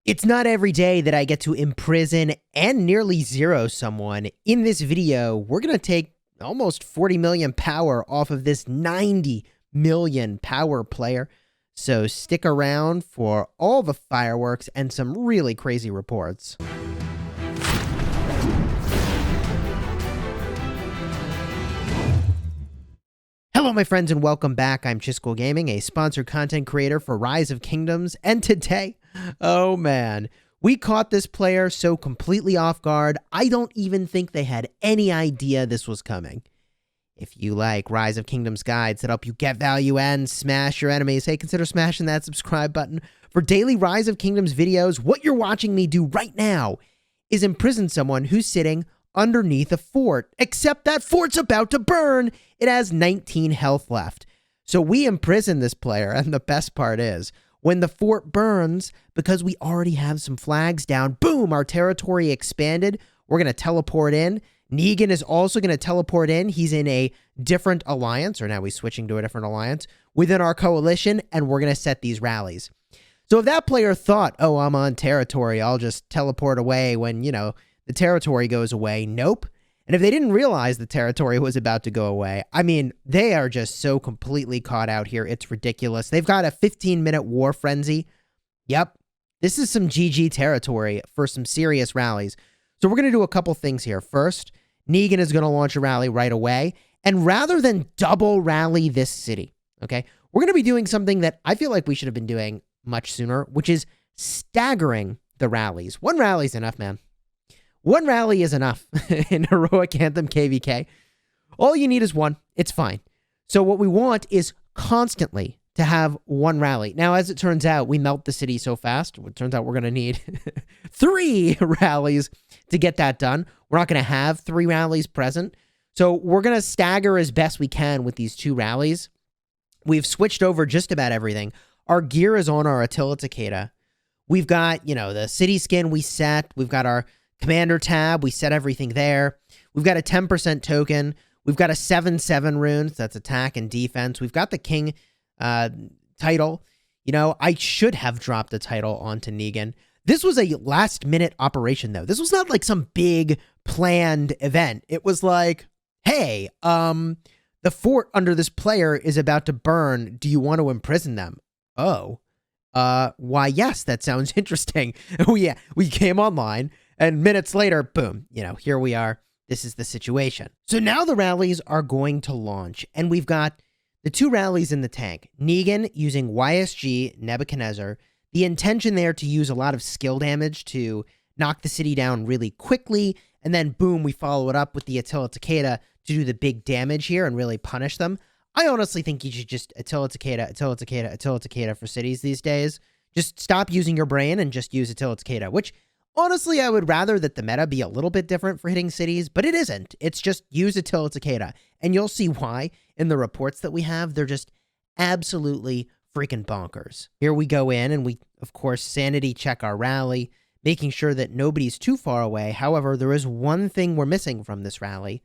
It's not every day that I get to imprison and nearly zero someone. In this video, we're going to take almost 40 million power off of this 90 million power player. So stick around for all the fireworks and some really crazy reports. Hello, my friends, and welcome back. I'm Chisgule Gaming, a sponsored content creator for Rise of Kingdoms, and today, oh man, we caught this player so completely off guard, I don't even think they had any idea this was coming. If you like Rise of Kingdoms guides that help you get value and smash your enemies, hey, consider smashing that subscribe button. For daily Rise of Kingdoms videos, what you're watching me do right now is imprison someone who's sitting underneath a fort, except that fort's about to burn. It has 19 health left. So we imprison this player, and the best part is, when the fort burns, because we already have some flags down, boom, our territory expanded. We're going to teleport in. Negan is also going to teleport in. He's in a different alliance, or now he's switching to a different alliance, within our coalition, and we're going to set these rallies. So if that player thought, oh, I'm on territory, I'll just teleport away when, you know, the territory goes away. Nope. And if they didn't realize the territory was about to go away, I mean, they are just so completely caught out here. It's ridiculous. They've got a 15-minute war frenzy. Yep. This is some GG territory for some serious rallies. So we're going to do a couple things here. First, Negan is going to launch a rally right away. And rather than double rally this city, okay, we're going to be doing something that I feel like we should have been doing much sooner, which is staggering the rallies. One rally is enough, man. One rally is enough in Heroic Anthem KvK. All you need is one. It's fine. So what we want is constantly to have one rally. Now, as it turns out, we melt the city so fast. It turns out we're going to need 3 rallies to get that done. We're not going to have 3 rallies present. So we're going to stagger as best we can with these 2 rallies. We've switched over just about everything. Our gear is on our Attila Takeda. We've got, you know, the city skin we set. We've got our commander tab, we set everything there. We've got a 10% token. We've got a 7/7 runes, that's attack and defense. We've got the king title. You know, I should have dropped the title onto Negan. This was a last-minute operation, though. This was not like some big planned event. It was like, hey, the fort under this player is about to burn. Do you want to imprison them? Oh, why, yes, that sounds interesting. Oh, yeah, we came online. And minutes later, boom, you know, here we are. This is the situation. So now the rallies are going to launch, and we've got the 2 rallies in the tank. Negan using YSG Nebu Rally. The intention there to use a lot of skill damage to knock the city down really quickly, and then boom, we follow it up with the Attila Takeda to do the big damage here and really punish them. I honestly think you should just Attila Takeda for cities these days. Just stop using your brain and just use Attila Takeda, which honestly, I would rather that the meta be a little bit different for hitting cities, but it isn't. It's just use Attila Takeda, and you'll see why in the reports that we have. They're just absolutely freaking bonkers. Here we go in, and we, of course, sanity check our rally, making sure that nobody's too far away. However, there is one thing we're missing from this rally,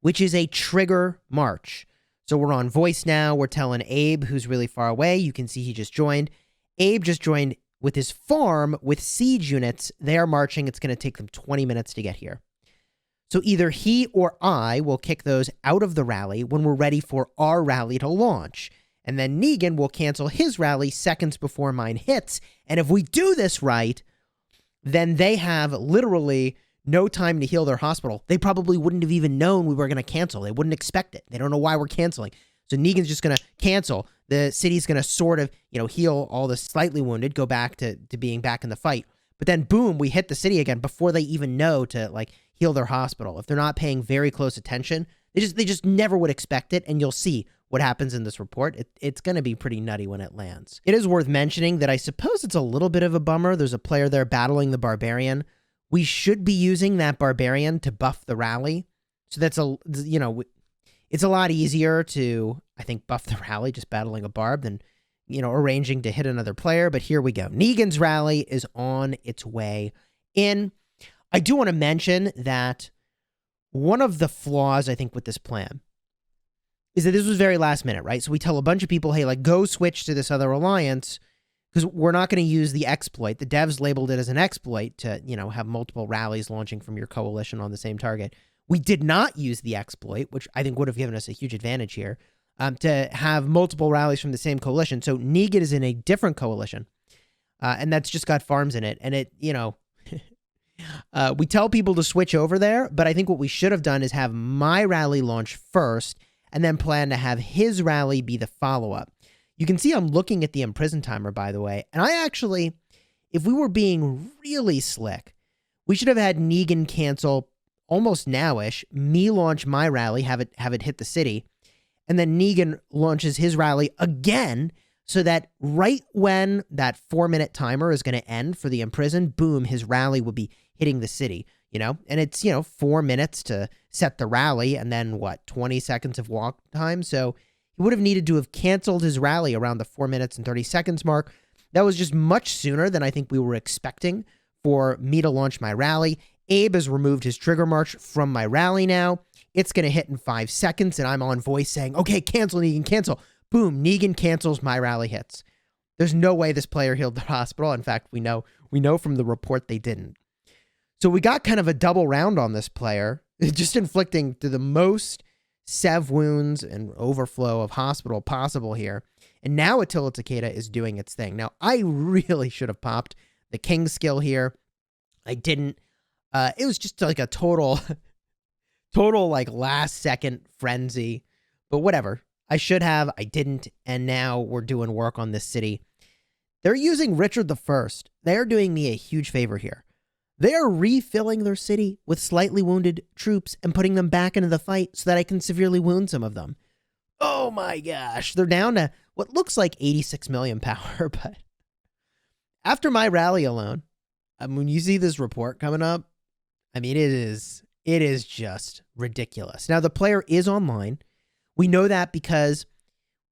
which is a trigger march. So we're on voice now. We're telling Abe, who's really far away. You can see he just joined. Abe just joined with his farm with siege units. They are marching. It's going to take them 20 minutes to get here. So either he or I will kick those out of the rally when we're ready for our rally to launch. And then Negan will cancel his rally seconds before mine hits. And if we do this right, then they have literally no time to heal their hospital. They probably wouldn't have even known we were going to cancel. They wouldn't expect it. They don't know why we're canceling. So Negan's just going to cancel. The city's going to sort of, you know, heal all the slightly wounded, go back to being back in the fight. But then, boom, we hit the city again before they even know to, like, heal their hospital. If they're not paying very close attention, they just never would expect it, and you'll see what happens in this report. It's going to be pretty nutty when it lands. It is worth mentioning that I suppose it's a little bit of a bummer. There's a player there battling the barbarian. We should be using that barbarian to buff the rally. So that's you know, it's a lot easier to, I think, buff the rally just battling a barb than, you know, arranging to hit another player. But here we go. Negan's rally is on its way in. I do want to mention that one of the flaws, I think, with this plan is that this was very last minute, right? So we tell a bunch of people, hey, like, go switch to this other alliance because we're not going to use the exploit. The devs labeled it as an exploit to, have multiple rallies launching from your coalition on the same target. We did not use the exploit, which I think would have given us a huge advantage here, to have multiple rallies from the same coalition. So Negan is in a different coalition, and that's just got farms in it. And it, we tell people to switch over there, but I think what we should have done is have my rally launch first and then plan to have his rally be the follow-up. You can see I'm looking at the Imprison timer, by the way, and I actually, if we were being really slick, we should have had Negan cancel almost now-ish, me launch my rally, have it hit the city, and then Negan launches his rally again, so that right when that 4-minute timer is going to end for the Imprison, boom, his rally would be hitting the city, and it's, 4 minutes to set the rally, and then 20 seconds of walk time, so he would have needed to have canceled his rally around the 4 minutes and 30 seconds mark. That was just much sooner than I think we were expecting for me to launch my rally. Abe has removed his trigger march from my rally now. It's going to hit in 5 seconds, and I'm on voice saying, okay, cancel, Negan, cancel. Boom, Negan cancels, my rally hits. There's no way this player healed the hospital. In fact, we know from the report they didn't. So we got kind of a double round on this player, just inflicting to the most sev wounds and overflow of hospital possible here. And now Attila Takeda is doing its thing. Now, I really should have popped the king skill here. I didn't. It was just like a total like last second frenzy, but whatever. I should have, I didn't. And now we're doing work on this city. They're using Richard I. They're doing me a huge favor here. They are refilling their city with slightly wounded troops and putting them back into the fight so that I can severely wound some of them. Oh my gosh. They're down to what looks like 86 million power, but after my rally alone, when you see this report coming up, I mean, it is just ridiculous. Now, the player is online. We know that because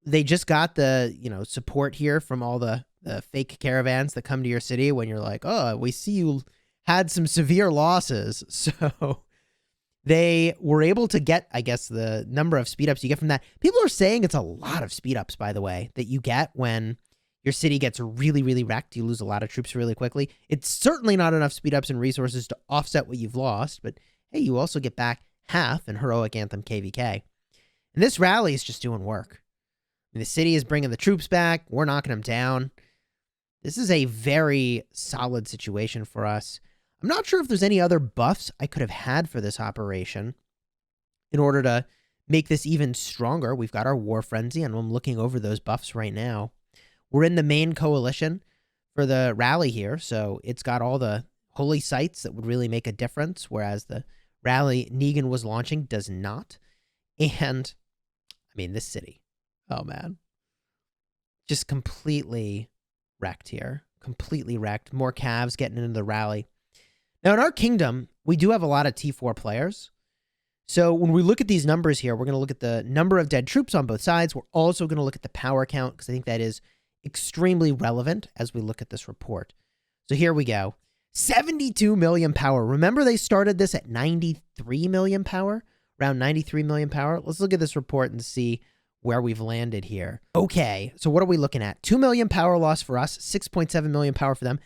they just got the, support here from all the fake caravans that come to your city when you're like, oh, we see you had some severe losses. So they were able to get, I guess, the number of speed ups you get from that. People are saying it's a lot of speed ups, by the way, that you get when your city gets really, really wrecked. You lose a lot of troops really quickly. It's certainly not enough speed ups and resources to offset what you've lost, but hey, you also get back half in Heroic Anthem KvK. And this rally is just doing work. I mean, the city is bringing the troops back. We're knocking them down. This is a very solid situation for us. I'm not sure if there's any other buffs I could have had for this operation in order to make this even stronger. We've got our War Frenzy, and I'm looking over those buffs right now. We're in the main coalition for the rally here, so it's got all the holy sites that would really make a difference, whereas the rally Negan was launching does not. And, I mean, this city, oh man, just completely wrecked here. Completely wrecked. More calves getting into the rally. Now, in our kingdom, we do have a lot of T4 players. So when we look at these numbers here, we're going to look at the number of dead troops on both sides. We're also going to look at the power count, because I think that is extremely relevant as we look at this report. So here we go. 72 million power. Remember, they started this at 93 million power? Around 93 million power? Let's look at this report and see where we've landed here. Okay, so what are we looking at? 2 million power loss for us, 6.7 million power for them.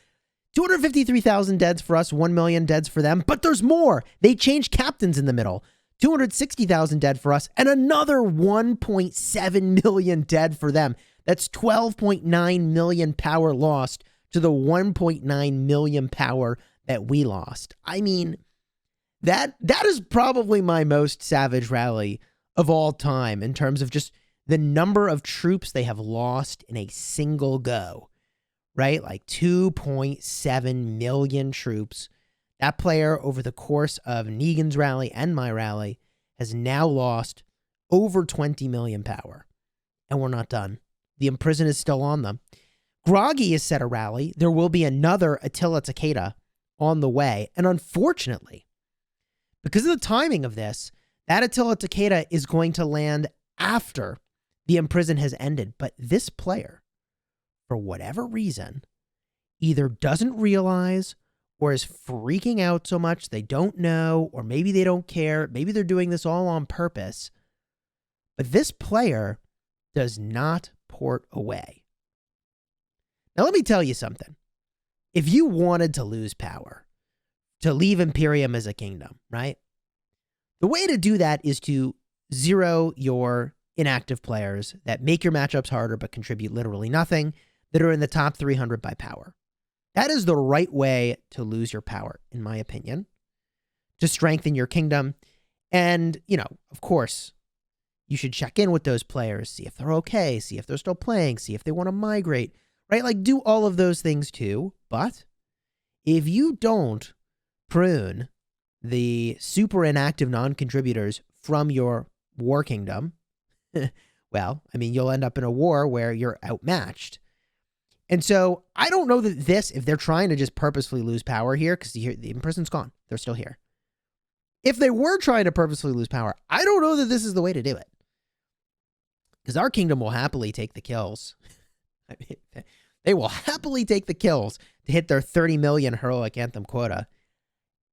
253,000 deads for us, 1 million deads for them. But there's more. They changed captains in the middle. 260,000 dead for us, and another 1.7 million dead for them. That's 12.9 million power lost to the 1.9 million power that we lost. I mean, that is probably my most savage rally of all time in terms of just the number of troops they have lost in a single go, right? Like 2.7 million troops. That player, over the course of Negan's rally and my rally, has now lost over 20 million power. And we're not done. The Imprison is still on them. Groggy has set a rally. There will be another Attila Takeda on the way. And unfortunately, because of the timing of this, that Attila Takeda is going to land after the Imprison has ended. But this player, for whatever reason, either doesn't realize or is freaking out so much they don't know, or maybe they don't care. Maybe they're doing this all on purpose. But this player does not port away. Now, let me tell you something. If you wanted to lose power, to leave Imperium as a kingdom, right? The way to do that is to zero your inactive players that make your matchups harder but contribute literally nothing, that are in the top 300 by power. That is the right way to lose your power, in my opinion, to strengthen your kingdom. And, of course, you should check in with those players, see if they're okay, see if they're still playing, see if they want to migrate, right? Like, do all of those things too. But if you don't prune the super inactive non-contributors from your war kingdom, well, I mean, you'll end up in a war where you're outmatched. And so I don't know that if they're trying to just purposefully lose power here, because the Imprison's gone. They're still here. If they were trying to purposefully lose power, I don't know that this is the way to do it. Because our kingdom will happily take the kills. I mean, they will happily take the kills to hit their 30 million Heroic Anthem quota.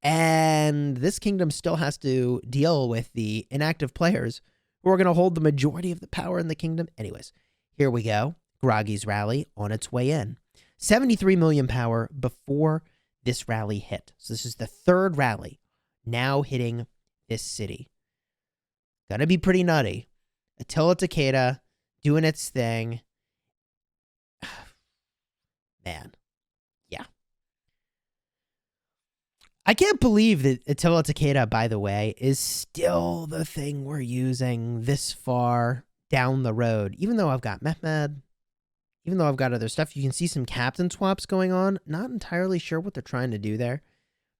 And this kingdom still has to deal with the inactive players who are going to hold the majority of the power in the kingdom. Anyways, here we go. Groggy's rally on its way in. 73 million power before this rally hit. So this is the third rally now hitting this city. Gonna be pretty nutty. Attila Takeda doing its thing. Man. Yeah. I can't believe that Attila Takeda, by the way, is still the thing we're using this far down the road. Even though I've got Mehmed, even though I've got other stuff, you can see some captain swaps going on. Not entirely sure what they're trying to do there.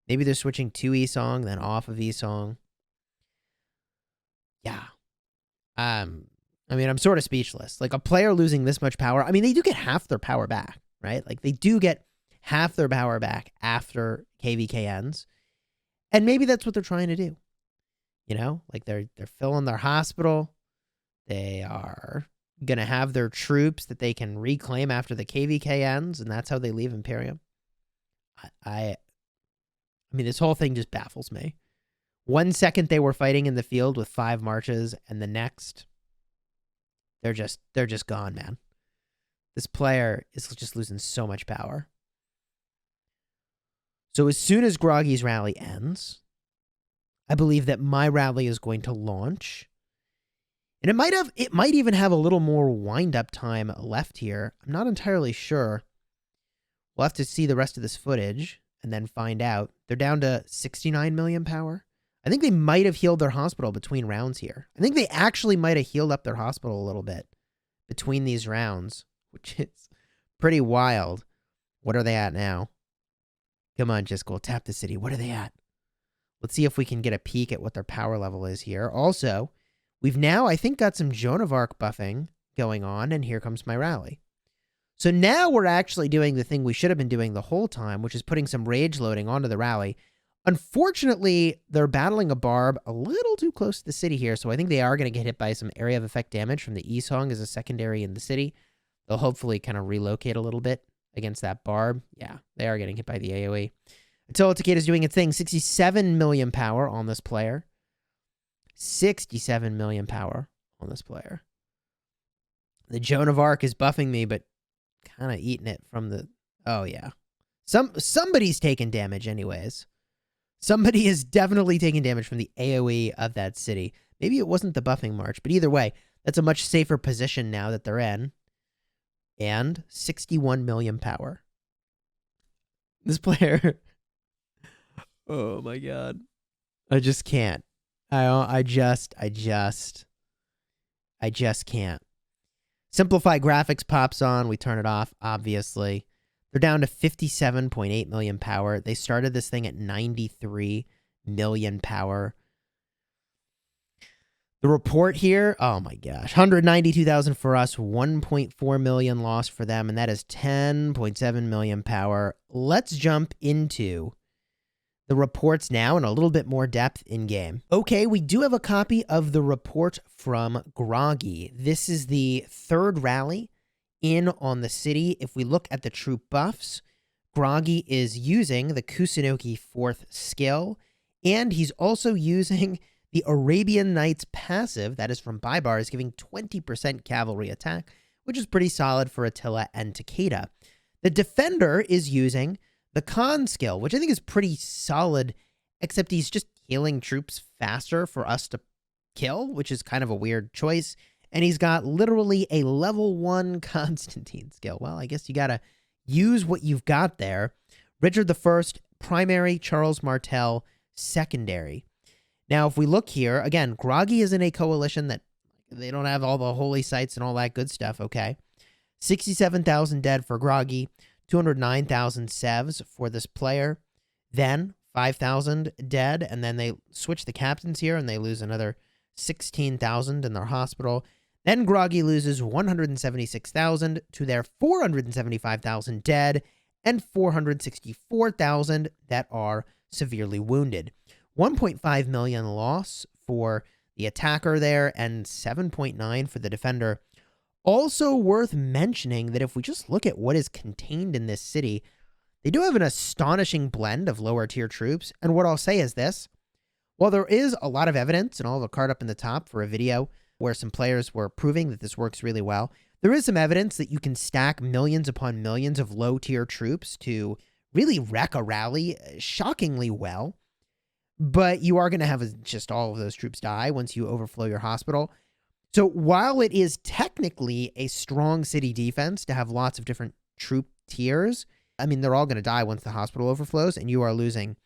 Maybe they're switching to Esong, then off of Esong. Yeah. I mean, I'm sort of speechless. Like, a player losing this much power. I mean, they do get half their power back, right? Like, they do get half their power back after KvK ends. And maybe that's what they're trying to do. Like, they're filling their hospital. They are going to have their troops that they can reclaim after the KvK ends, and that's how they leave Imperium. I mean, this whole thing just baffles me. 1 second they were fighting in the field with 5 marches, and the next, they're just gone, man. This player is just losing so much power. So as soon as Groggy's rally ends, I believe that my rally is going to launch. And it might even have a little more wind-up time left here. I'm not entirely sure. We'll have to see the rest of this footage and then find out. They're down to 69 million power. I think they might have healed their hospital between rounds here. I think they actually might have healed up their hospital a little bit between these rounds, which is pretty wild. What are they at now? Come on, Chisgule, tap the city. What are they at? Let's see if we can get a peek at what their power level is here. Also, we've now, I think, got some Joan of Arc buffing going on, and here comes my rally. So now we're actually doing the thing we should have been doing the whole time, which is putting some rage loading onto the rally. Unfortunately, they're battling a barb a little too close to the city here, so I think they are going to get hit by some area of effect damage from the Esong as a secondary in the city. They'll hopefully kind of relocate a little bit against that barb. Yeah, they are getting hit by the AoE. Attila Takeda is doing its thing. 67 million power on this player. 67 million power on this player. The Joan of Arc is buffing me, but kind of eating it from the... Oh, yeah. Somebody's taking damage anyways. Somebody is definitely taking damage from the AoE of that city. Maybe it wasn't the buffing march, but either way, that's a much safer position now that they're in. And 61 million power. This player... Oh, my God. I just can't. I just can't. Simplify graphics pops on. We turn it off, obviously. They're down to 57.8 million power. They started this thing at 93 million power. The report here, oh my gosh, 192,000 for us, 1.4 million loss for them, and that is 10.7 million power. Let's jump into the reports now in a little bit more depth in game. Okay, we do have a copy of the report from Groggy. This is the third rally in on the city. If we look at the troop buffs, Groggy is using the Kusunoki 4th skill, and he's also using the Arabian Knights passive, that is from Baibars, giving 20% cavalry attack, which is pretty solid for Attila and Takeda. The defender is using the con skill, which I think is pretty solid, except he's just healing troops faster for us to kill, which is kind of a weird choice. And he's got literally a level 1 Constantine skill. Well, I guess you got to use what you've got there. Richard I, primary, Charles Martel, secondary. Now, if we look here, again, Groggy is in a coalition that they don't have all the holy sites and all that good stuff, okay? 67,000 dead for Groggy, 209,000 sevs for this player, then 5,000 dead, and then they switch the captains here, and they lose another 16,000 in their hospital. Then Groggy loses 176,000 to their 475,000 dead, and 464,000 that are severely wounded. 1.5 million loss for the attacker there, and 7.9 for the defender. Also worth mentioning that if we just look at what is contained in this city, they do have an astonishing blend of lower tier troops. And what I'll say is this: while there is a lot of evidence, and I'll have a card up in the top for a video where some players were proving that this works really well, there is some evidence that you can stack millions upon millions of low tier troops to really wreck a rally shockingly well. But you are going to have just all of those troops die once you overflow your hospital. So while it is technically a strong city defense to have lots of different troop tiers, I mean, they're all going to die once the hospital overflows, and you are losing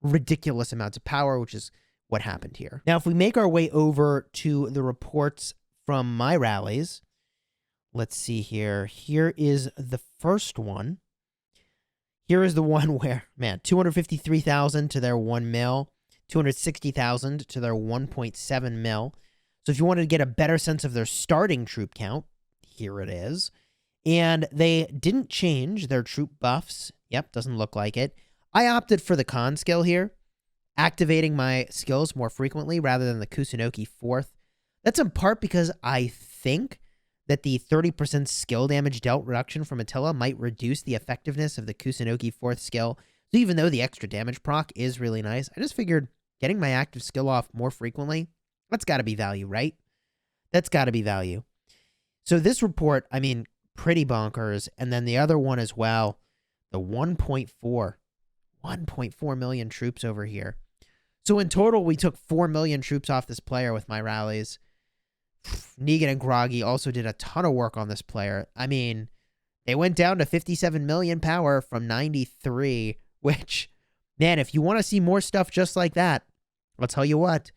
ridiculous amounts of power, which is what happened here. Now, if we make our way over to the reports from my rallies, let's see here. Here is the first one. Here is the one where, man, 253,000 to their 1 mil, 260,000 to their 1.7 mil. So if you wanted to get a better sense of their starting troop count, here it is. And they didn't change their troop buffs. Yep, doesn't look like it. I opted for the con skill here, activating my skills more frequently rather than the Kusunoki 4th. That's in part because I think that the 30% skill damage dealt reduction from Attila might reduce the effectiveness of the Kusunoki 4th skill. So even though the extra damage proc is really nice, I just figured getting my active skill off more frequently, that's got to be value, right? That's got to be value. So this report, I mean, pretty bonkers. And then the other one as well, the 1.4 million troops over here. So in total, we took 4 million troops off this player with my rallies. Negan and Groggy also did a ton of work on this player. I mean, they went down to 57 million power from 93, which, man, if you want to see more stuff just like that, I'll tell you what,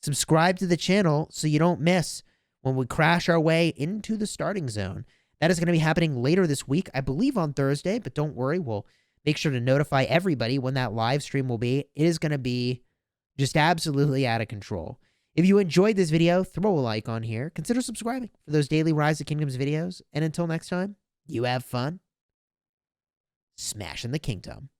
subscribe to the channel so you don't miss when we crash our way into the starting zone. That is going to be happening later this week, I believe on Thursday, but don't worry, we'll make sure to notify everybody when that live stream will be. It is going to be just absolutely out of control. If you enjoyed this video, throw a like on here. Consider subscribing for those daily Rise of Kingdoms videos. And until next time, you have fun smashing the kingdom.